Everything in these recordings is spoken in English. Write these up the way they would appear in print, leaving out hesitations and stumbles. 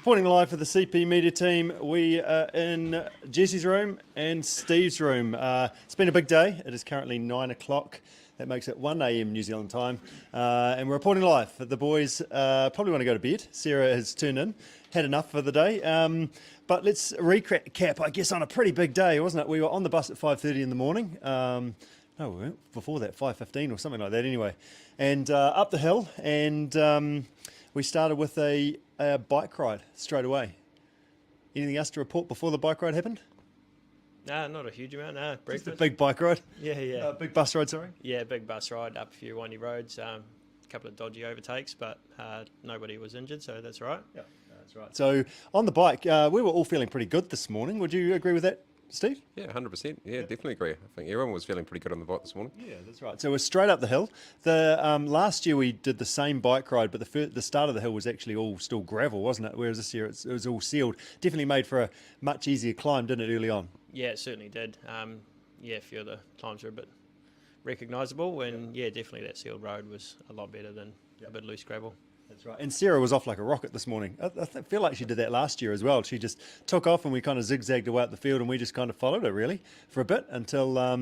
Reporting live for the CP Media team, we are in Jesse's room and Steve's room. It's been a big day. It is currently 9 o'clock. That makes it 1 a.m. New Zealand time. And we're reporting live. The boys probably want to go to bed. Sarah has turned in, had enough for the day. But let's recap, I guess, on a pretty big day, wasn't it? We were on the bus at 5:30 in the morning. No, we weren't. Before that, 5:15 or something like that anyway. And up the hill, and we started with a bike ride straight away. Anything else to report before the bike ride happened? No, not a huge amount. No, breakfast. Just a big bike ride? Yeah. Big bus ride, sorry? Yeah, big bus ride up a few windy roads, a couple of dodgy overtakes, but nobody was injured, so that's all right. Yeah, that's right. So on the bike, we were all feeling pretty good this morning. Would you agree with that, Steve? Yeah, 100%. Yeah, definitely agree. I think everyone was feeling pretty good on the bike this morning. Yeah, that's right. So we're straight up the hill. The last year we did the same bike ride, but the start of the hill was actually all still gravel, wasn't it? Whereas this year it was all sealed. Definitely made for a much easier climb, didn't it, early on? Yeah, it certainly did. A few of the climbs were a bit recognisable, and definitely that sealed road was a lot better than a bit loose gravel. That's right. And Sarah was off like a rocket this morning. I feel like she did that last year as well. She just took off and we kind of zigzagged away up the field and we just kind of followed her really for a bit until, I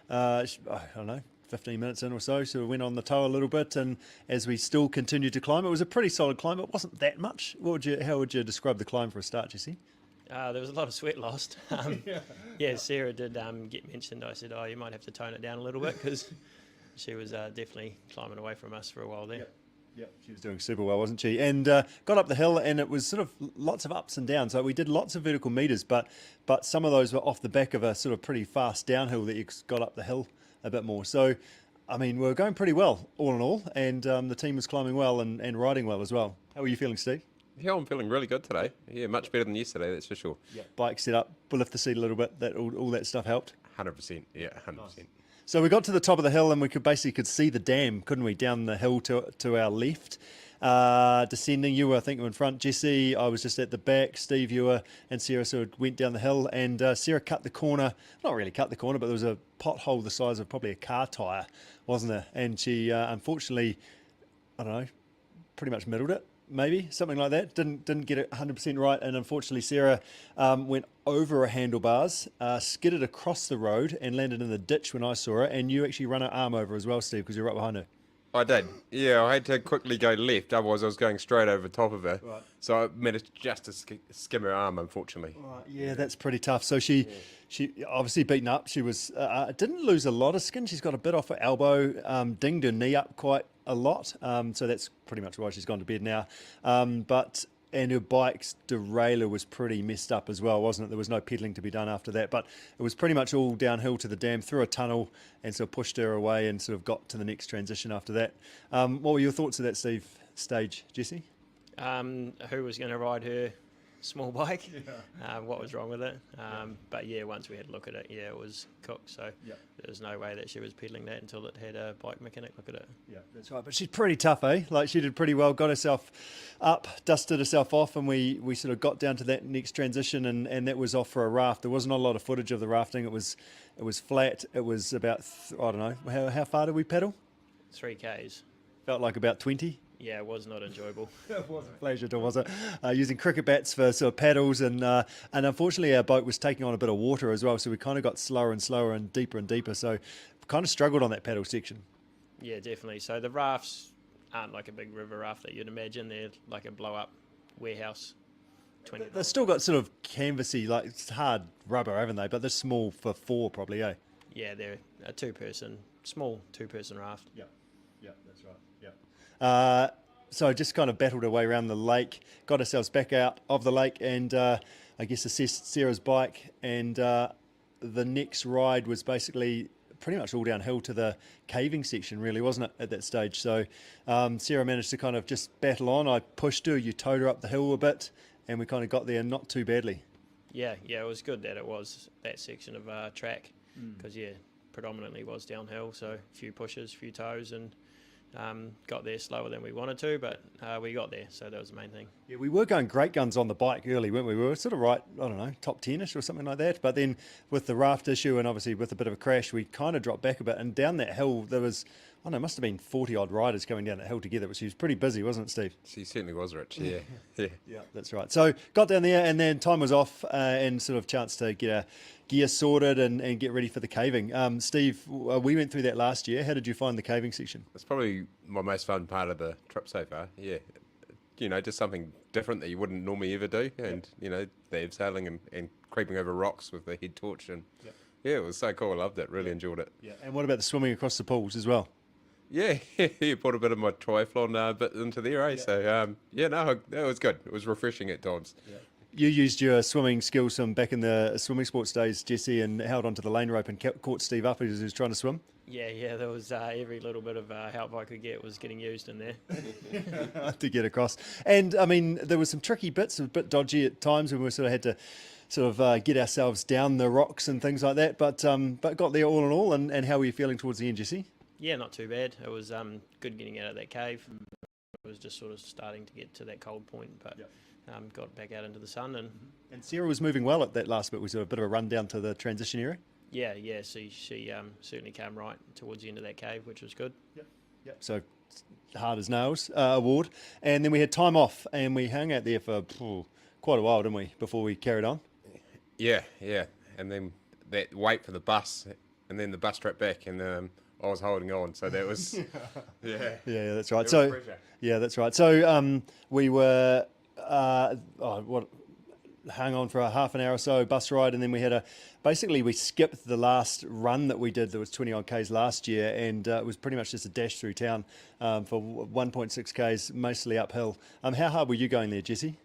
don't know, 15 minutes in or so. So we went on the toe a little bit, and as we still continued to climb, it was a pretty solid climb. It wasn't that much. How would you describe the climb for a start, Jesse? There was a lot of sweat lost. Sarah did get mentioned. I said, you might have to tone it down a little bit because she was definitely climbing away from us for a while there. Yep, she was doing super well, wasn't she? And got up the hill, and it was sort of lots of ups and downs. So we did lots of vertical meters, but some of those were off the back of a sort of pretty fast downhill that you got up the hill a bit more. So, I mean, we were going pretty well, all in all, and the team was climbing well and riding well as well. How are you feeling, Steve? Yeah, I'm feeling really good today. Yeah, much better than yesterday, that's for sure. Yeah. Bike set up, lift the seat a little bit. That all that stuff helped. 100%. Yeah, 100%. Nice. So we got to the top of the hill and we could see the dam, couldn't we, down the hill to our left. Descending, you were, I think, in front, Jesse. I was just at the back. Steve, you were, and Sarah sort of went down the hill, and Sarah cut the corner. Not really cut the corner, but there was a pothole the size of probably a car tyre, wasn't there? And she, unfortunately, I don't know, pretty much middled it. Maybe something like that. Didn't get it 100% right, and unfortunately Sarah went over her handlebars, skidded across the road, and landed in the ditch when I saw her. And you actually run her arm over as well, Steve, because you're right behind her. I did. Yeah, I had to quickly go left, otherwise I was going straight over top of her. Right. So I managed just to skim her arm, unfortunately. Right. Yeah, that's pretty tough. So she obviously beaten up. She was didn't lose a lot of skin. She's got a bit off her elbow, dinged her knee up quite a lot. So that's pretty much why she's gone to bed now. And her bike's derailleur was pretty messed up as well, wasn't it? There was no pedaling to be done after that, but it was pretty much all downhill to the dam, through a tunnel, and sort of pushed her away and sort of got to the next transition after that. What were your thoughts of that stage, Jesse? Who was going to ride her small bike? What was wrong with it? But once we had a look at it, it was cooked. So there was no way that she was pedaling that until it had a bike mechanic look at it. Yeah, that's right. But she's pretty tough, eh? Like, she did pretty well, got herself up, dusted herself off, and we sort of got down to that next transition, and that was off for a raft. There wasn't a lot of footage of the rafting. It was flat. It was about, I don't know, how far did we paddle? 3 Ks. Felt like about 20. Yeah, it was not enjoyable. It wasn't a pleasure, was it? Using cricket bats for sort of paddles, and unfortunately our boat was taking on a bit of water as well, so we kind of got slower and slower and deeper, so kind of struggled on that paddle section. Yeah, definitely. So the rafts aren't like a big river raft that you'd imagine. They're like a blow-up warehouse. They've still got sort of canvassy, like it's hard rubber, haven't they? But they're small for 4 probably, eh? Yeah, they're a small two-person raft. Yeah, that's right. So just kind of battled our way around the lake, got ourselves back out of the lake, and I guess assessed Sarah's bike, and the next ride was basically pretty much all downhill to the caving section, really, wasn't it, at that stage? So Sarah managed to kind of just battle on. I pushed her, you towed her up the hill a bit, and we kind of got there not too badly. Yeah, it was good that it was that section of track, because predominantly was downhill, so a few pushes, a few tows, and got there slower than we wanted to, but we got there, so that was the main thing. Yeah, we were going great guns on the bike early, weren't we? We were sort of right, I don't know, top 10-ish or something like that, but then with the raft issue and obviously with a bit of a crash, we kind of dropped back a bit, and down that hill there was I don't know, it must have been 40 odd riders coming down that hill together, which was pretty busy, wasn't it, Steve? She certainly was, Rich. Yeah, yeah. Yeah, that's right. So got down there, and then time was off, and sort of chance to get our gear sorted and get ready for the caving. Steve, we went through that last year. How did you find the caving section? It's probably my most fun part of the trip so far. Yeah, just something different that you wouldn't normally ever do, and the abseiling and creeping over rocks with the head torch, and yeah, it was so cool. I loved it. Really enjoyed it. Yeah, and what about the swimming across the pools as well? Yeah, you put a bit of my triathlon bit into there, eh? So no, it was good. It was refreshing at times. Yeah. You used your swimming skills from back in the swimming sports days, Jesse, and held onto the lane rope and caught Steve up as he was trying to swim. Yeah, there was every little bit of help I could get was getting used in there. To get across. And, I mean, there were some tricky bits, a bit dodgy at times when we sort of had to get ourselves down the rocks and things like that, but got there all in all. And how were you feeling towards the end, Jesse? Yeah, not too bad. It was good getting out of that cave. It was just sort of starting to get to that cold point, but got back out into the sun. And Sarah was moving well at that last bit. Was there a bit of a run down to the transition area? Yeah. So she certainly came right towards the end of that cave, which was good. Yep. So hard as nails award. And then we had time off, and we hung out there for quite a while, didn't we, before we carried on? Yeah. And then that wait for the bus, and then the bus trip back, and I was holding on, so that was yeah, that's right. So that's right. So we were hung on for a half an hour or so bus ride, and then we had we skipped the last run that we did. That was 20 odd k's last year, and it was pretty much just a dash through town for 1.6 k's, mostly uphill. How hard were you going there, Jesse?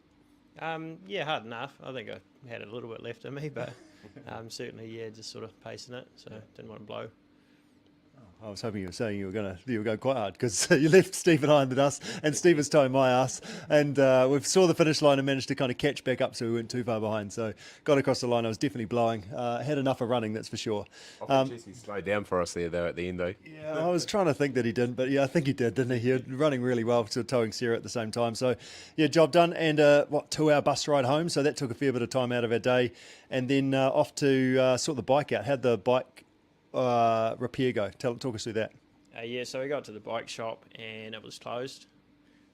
Hard enough. I think I had a little bit left in me, but certainly just sort of pacing it, so didn't want to blow. I was hoping you were saying you were going to go quite hard, because you left Steve behind the dust, and Steve was towing my ass, and we saw the finish line and managed to kind of catch back up, so we weren't too far behind. So got across the line. I was definitely blowing. Had enough of running, that's for sure. I think Jesse slowed down for us there though at the end though. Yeah, I was trying to think that he didn't, but yeah, I think he did, didn't he? He was running really well, sort of towing Sarah at the same time. So yeah, job done, and 2-hour bus ride home. So that took a fair bit of time out of our day, and then off to sort the bike out. How'd the bike repair go? Talk us through that. So we got to the bike shop and it was closed.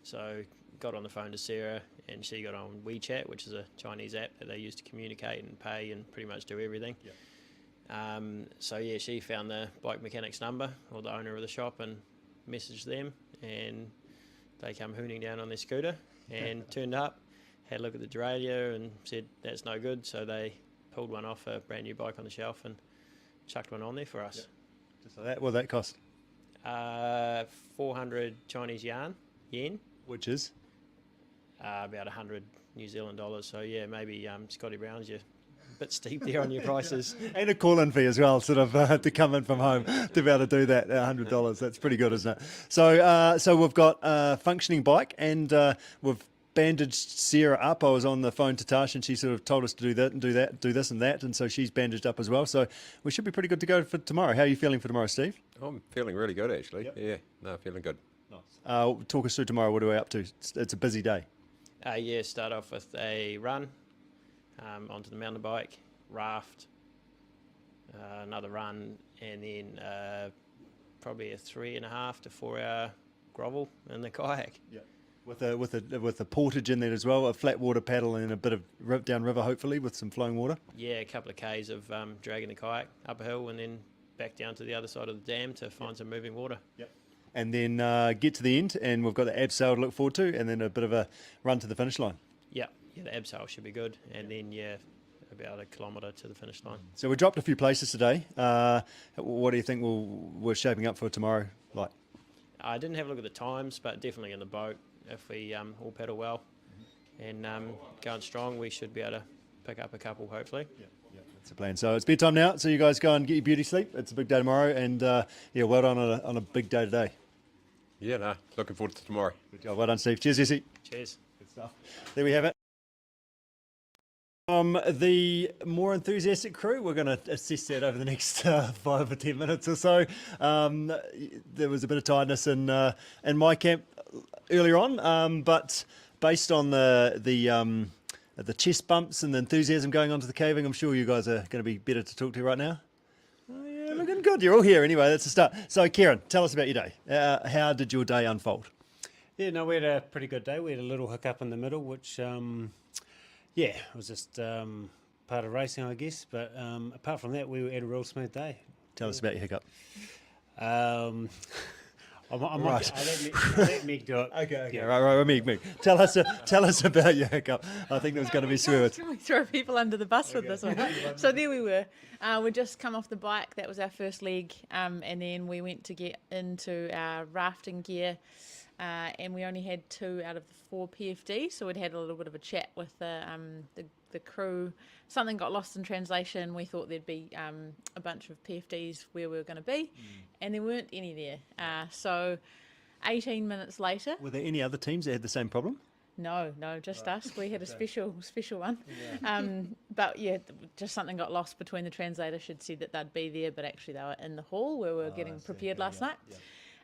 So got on the phone to Sarah, and she got on WeChat, which is a Chinese app that they use to communicate and pay and pretty much do everything. She found the bike mechanic's number, or the owner of the shop, and messaged them, and they come hooning down on their scooter and turned up, had a look at the derailleur and said that's no good. So they pulled one off a brand new bike on the shelf and chucked one on there for us. Just like that. What did that cost? 400 Chinese yen, which is about 100 New Zealand dollars. So yeah, maybe Scotty Brown's you a bit steep there on your prices. And a call-in fee as well, sort of to come in from home to be able to do that. $100. That's pretty good, isn't it? So we've got a functioning bike, and we've bandaged Sarah up. I was on the phone to Tash, and she sort of told us to do that and do that, do this and that, and so she's bandaged up as well. So we should be pretty good to go for tomorrow. How are you feeling for tomorrow, Steve? I'm feeling really good actually. Yep. Yeah, no, feeling good. Nice. Talk us through tomorrow. What are we up to? It's a busy day. Start off with a run onto the mountain bike, raft, another run, and then probably a 3.5 to 4 hour grovel in the kayak. Yeah. With a portage in there as well, a flat water paddle and a bit of down river, hopefully, with some flowing water. Yeah, a couple of k's of dragging the kayak up a hill and then back down to the other side of the dam to find some moving water. Yep. And then get to the end, and we've got the abseil to look forward to, and then a bit of a run to the finish line. Yeah, the abseil should be good, and then about 1 kilometre to the finish line. So we dropped a few places today. What do you think we're shaping up for tomorrow? Like, I didn't have a look at the times, but definitely in the boat. If we all paddle well and going strong, we should be able to pick up a couple, hopefully. Yeah, that's the plan. So it's bedtime now, so you guys go and get your beauty sleep. It's a big day tomorrow, and well done on a big day today. Yeah, no, looking forward to tomorrow. Good job. Well done, Steve. Cheers, Jesse. Cheers. Good stuff. There we have it. The more enthusiastic crew, we're going to assess that over the next 5 or 10 minutes or so. There was a bit of tiredness in my camp earlier on, but based on the chest bumps and the enthusiasm going on to the caving, I'm sure you guys are going to be better to talk to right now. Looking good. You're all here anyway. That's the start. So, Kieran, tell us about your day. How did your day unfold? Yeah, no, we had a pretty good day. We had a little hiccup in the middle, which, it was just part of racing, I guess. But apart from that, we had a real smooth day. Tell us about your hiccup. I'll let Meg do it. Okay. Yeah. Right. Meg. Tell us about your hiccup. I think there's going to be swear words. We throw people under the bus with this one. So there we were. We'd just come off the bike. That was our first leg. And then we went to get into our rafting gear. And we only had 2 out of the 4 PFDs. So we'd had a little bit of a chat with the crew. Something got lost in translation. We thought there'd be a bunch of PFDs where we were going to be, and there weren't any there. So 18 minutes later... Were there any other teams that had the same problem? No, just us. We had a special one. But yeah, just something got lost between the translator. She'd said that they'd be there, but actually they were in the hall where we were getting prepared last night.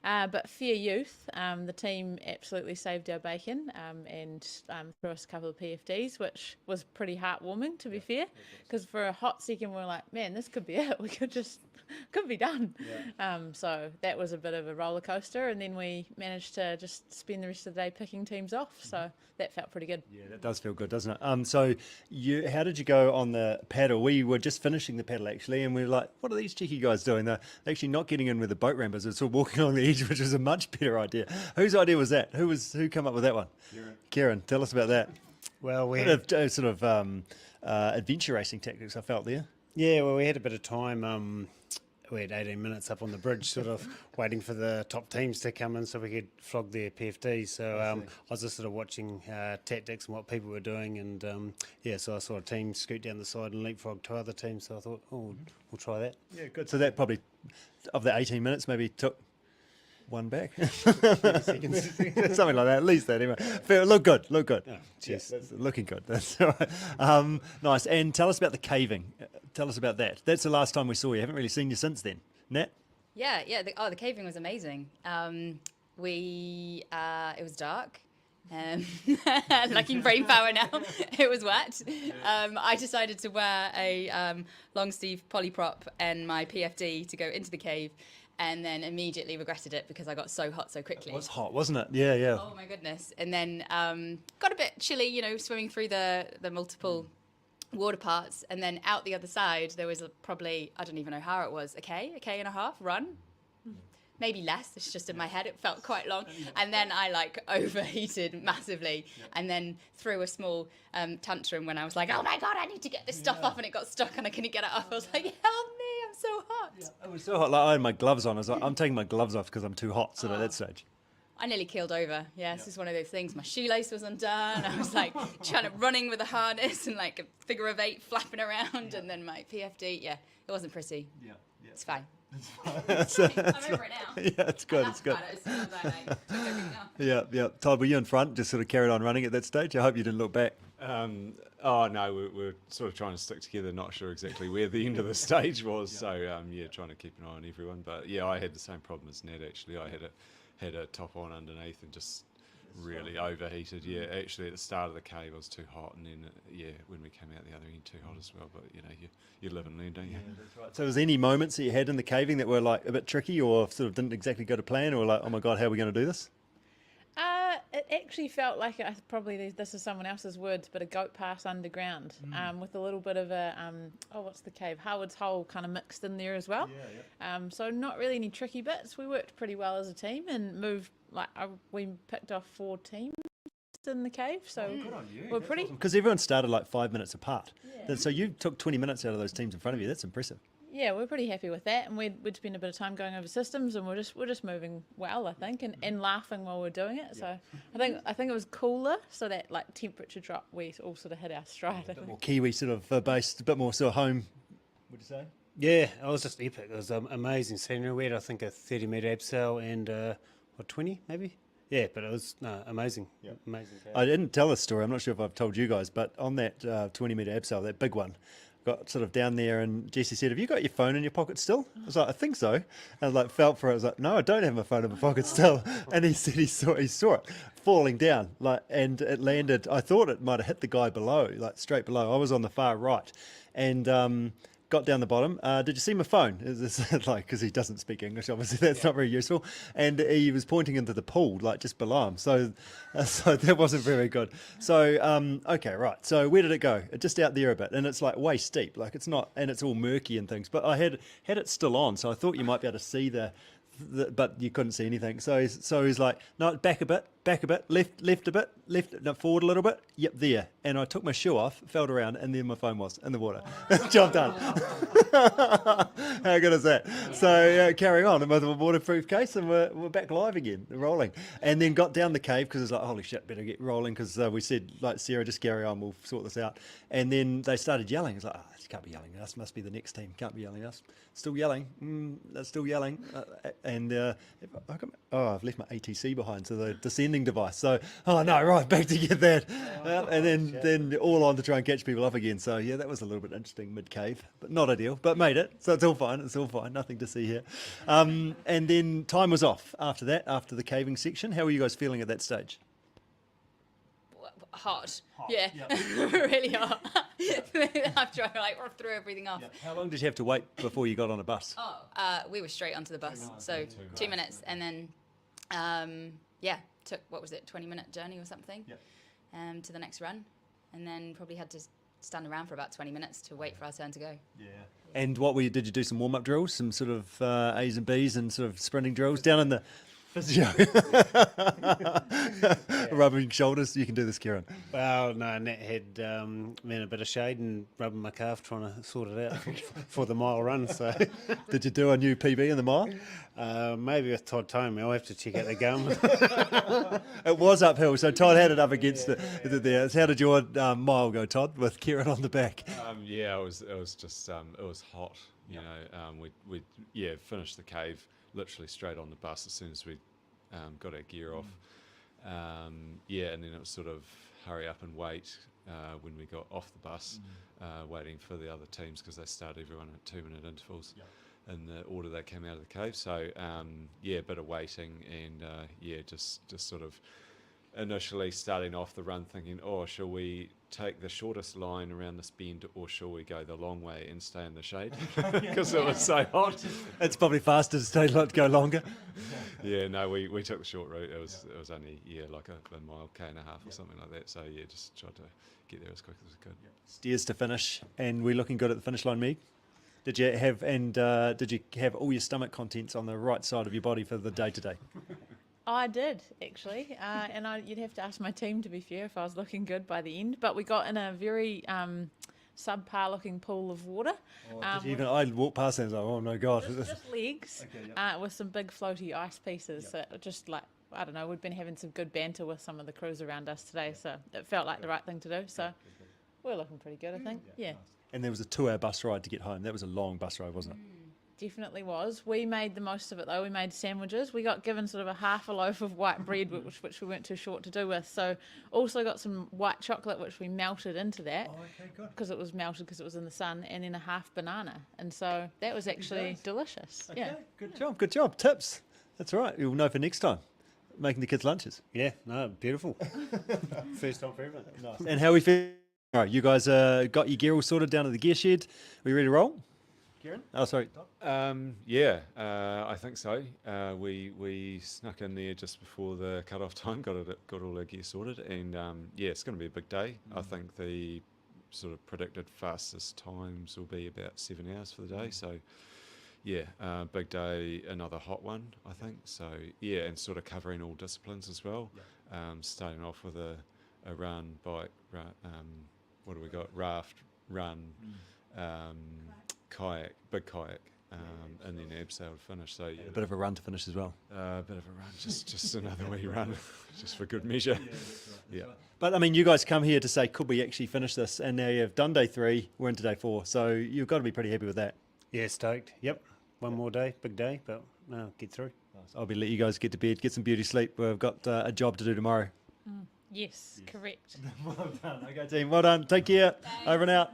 But fair youth, the team absolutely saved our bacon and threw us a couple of PFDs, which was pretty heartwarming, to be fair, because for a hot second we were like, man, this could be it. We could be done. So that was a bit of a roller coaster, and then we managed to just spend the rest of the day picking teams off. So that felt pretty good. Yeah, that does feel good, doesn't it? So how did you go on the paddle? We were just finishing the paddle actually, and we were like, what are these cheeky guys doing? They're actually not getting in with the boat rampers. They're sort of walking along the edge, which was a much better idea. Whose idea was that? Who came up with that one? Kieran, tell us about that. Well, we had sort of adventure racing tactics, I felt there. Yeah, well, we had a bit of time. We had 18 minutes up on the bridge, sort of waiting for the top teams to come in so we could flog their PFDs. So I was just sort of watching tactics and what people were doing, and so I saw a team scoot down the side and leapfrog 2 other teams. So I thought, we'll try that. Yeah, good. So that probably, of the 18 minutes, maybe took 1 back. seconds. Something like that, at least that anyway. Look good. Oh, cheers. Yeah, that's looking good. That's all right. Nice. And tell us about the caving. Tell us about that. That's the last time we saw you. Haven't really seen you since then. Nat? Yeah. The caving was amazing. It was dark. Lacking brain power now. It was wet. I decided to wear a long sleeve polyprop and my PFD to go into the cave, and then immediately regretted it because I got so hot so quickly. It was hot, wasn't it? Yeah. Oh my goodness. And then got a bit chilly, swimming through the multiple water parts, and then out the other side there was probably, I don't even know how it was, a K and a half run, maybe less. It's just in my head, it felt quite long. And then I overheated massively, and then threw a small tantrum when I was like, oh my god, I need to get this stuff off, and it got stuck and I couldn't get it off. I was like, help me, I'm so hot. It was so hot. Like, I had my gloves on. I was like, I'm taking my gloves off because I'm too hot. So at that stage, I nearly keeled over. This is one of those things. My shoelace was undone. I was running with a harness and a figure of 8 flapping around, and then my PFD. Yeah, it wasn't pretty. Yeah. It's fine. I'm over it now. Yeah, it's good. It's good. It's still bad, Yeah. Todd, were you in front? Just sort of carried on running at that stage? I hope you didn't look back. Oh no, we're sort of trying to stick together. Not sure exactly where the end of the stage was. So trying to keep an eye on everyone. But yeah, I had the same problem as Ned. Actually, I had a top on underneath and just really overheated. Yeah, actually at the start of the cave I was too hot, and then when we came out the other end too hot as well. But you live and learn, don't you? Yeah, that's right. So was there any moments that you had in the caving that were a bit tricky or sort of didn't exactly go to plan, or oh my god, how are we going to do this? It actually felt like this is someone else's words, but a goat pass underground, with a little bit of a what's the cave? Howard's Hole kind of mixed in there as well. So not really any tricky bits. We worked pretty well as a team and moved. We picked off 4 teams in the cave, so good on you. we're pretty. Because everyone started 5 minutes apart. Yeah. So you took 20 minutes out of those teams in front of you. That's impressive. Yeah, we're pretty happy with that, and we'd spend a bit of time going over systems, and we're just moving well, I think, and laughing while we're doing it. So I think it was cooler, so that temperature drop, we all sort of hit our stride. A bit more Kiwi sort of based, a bit more sort of home. Would you say? Yeah, it was just epic. It was amazing scenery. We had, I think, a 30-metre abseil and 20 maybe. Yeah, but it was amazing. Yep. Amazing. I didn't tell this story. I'm not sure if I've told you guys, but on that 20-metre abseil, that big one, got sort of down there, and Jesse said, have you got your phone in your pocket still? I was like, I think so. And I felt for it. I was like, no, I don't have my phone in my pocket still. And he said he saw it falling down, and it landed. I thought it might have hit the guy below, straight below. I was on the far right, and got down the bottom. Did you see my phone? Is this like, because he doesn't speak English, obviously that's not very useful. And he was pointing into the pool, like just below him. So that wasn't very good. So, okay, right. So where did it go? Just out there a bit. And it's like way steep. Like it's not, and it's all murky and things. But I had it still on. So I thought you might be able to see but you couldn't see anything. So he's like, no, back a bit, left a bit, no, forward a little bit. Yep, there. And I took my shoe off, felt around, and then my phone was in the water. Job done. How good is that? So carrying on with a waterproof case, and we're back live again, rolling. And then got down the cave because it's like, holy shit, better get rolling, because we said, like, Sarah, just carry on, we'll sort this out. And then they started yelling. It's like, you can't be yelling at us, must be the next team, can't be yelling at us. Still yelling, they're still yelling. I've left my ATC behind, so the descending device. So, oh no, right, back to get that. And then all on to try and catch people up again. So yeah, that was a little bit interesting mid-cave, but not ideal, but made it. So it's all fine, nothing to see here. And then time was off after that, after the caving section. How were you guys feeling at that stage? Hot. Yeah, really hot. After I threw everything off. Yeah. How long did you have to wait before you got on a bus? We were straight onto the bus, so 2 minutes, and then took 20-minute journey or something, to the next run, and then probably had to stand around for about 20 minutes to wait for our turn to go. Yeah. And did you do some warm-up drills, some sort of A's and B's and sort of sprinting drills down in the physio? Rubbing shoulders. You can do this, Kieran. Well, no, Nat had me in a bit of shade and rubbing my calf, trying to sort it out for the mile run. So, did you do a new PB in the mile? Maybe with Todd Tomey. I'll have to check out the gum. It was uphill, so Todd had it up against it there. How did your mile go, Todd, with Kieran on the back? It was just it was hot. You know, we finished the cave literally straight on the bus as soon as we got our gear off. And then it was sort of hurry up and wait when we got off the bus, waiting for the other teams, because they start everyone at 2-minute intervals in the order they came out of the cave. So a bit of waiting, and just sort of initially starting off the run thinking, shall we take the shortest line around this bend, or shall we go the long way and stay in the shade, because it was so hot. It's probably faster to go longer. We took the short route. It was only like a mile, K and a half or something like that. So just tried to get there as quick as we could. Steers to finish, and we're looking good at the finish line, Meg. Did you have all your stomach contents on the right side of your body for the day today? I did, actually, and you'd have to ask my team, to be fair, if I was looking good by the end. But we got in a very subpar-looking pool of water. I walked past and I was like, oh no God. Just legs, with some big floaty ice pieces. So just like, I don't know, we'd been having some good banter with some of the crews around us today, so it felt like the right thing to do. So we're looking pretty good, I think. Yeah. And there was a 2-hour bus ride to get home. That was a long bus ride, wasn't it? Definitely was. We made the most of it, though. We made sandwiches. We got given sort of a half a loaf of white bread, which we weren't too short to do with. So also got some white chocolate, which we melted into that. Oh, okay, good. Because it was melted because it was in the sun, and then a half banana. And so that was actually delicious. Okay, yeah. Good job. Tips. That's right. You'll know for next time. Making the kids' lunches. Yeah, no, beautiful. First time for everything. Nice. And how we feel? All right, you guys got your gear all sorted down at the gear shed. Are you ready to roll? Kieran? Oh, sorry. I think so. We snuck in there just before the cut-off time, got all our gear sorted, and it's going to be a big day. I think the sort of predicted fastest times will be about 7 hours for the day. So, big day, another hot one, I think. So, and sort of covering all disciplines as well. Starting off with a run, bike, what do we got? Raft, run. Kayak, big kayak, and then abseil to finish. So a bit of a run to finish as well. A bit of a run, just another wee run, just for good measure. But I mean, you guys come here to say, could we actually finish this? And now you've done day 3, we're into day 4, so you've got to be pretty happy with that. Yeah, stoked. Yep, one more day, big day, but no, get through. Nice. I'll be let you guys get to bed, get some beauty sleep. We've got a job to do tomorrow. Yes, correct. Well done. Okay, team. Well done. Take care. Thanks. Over and out.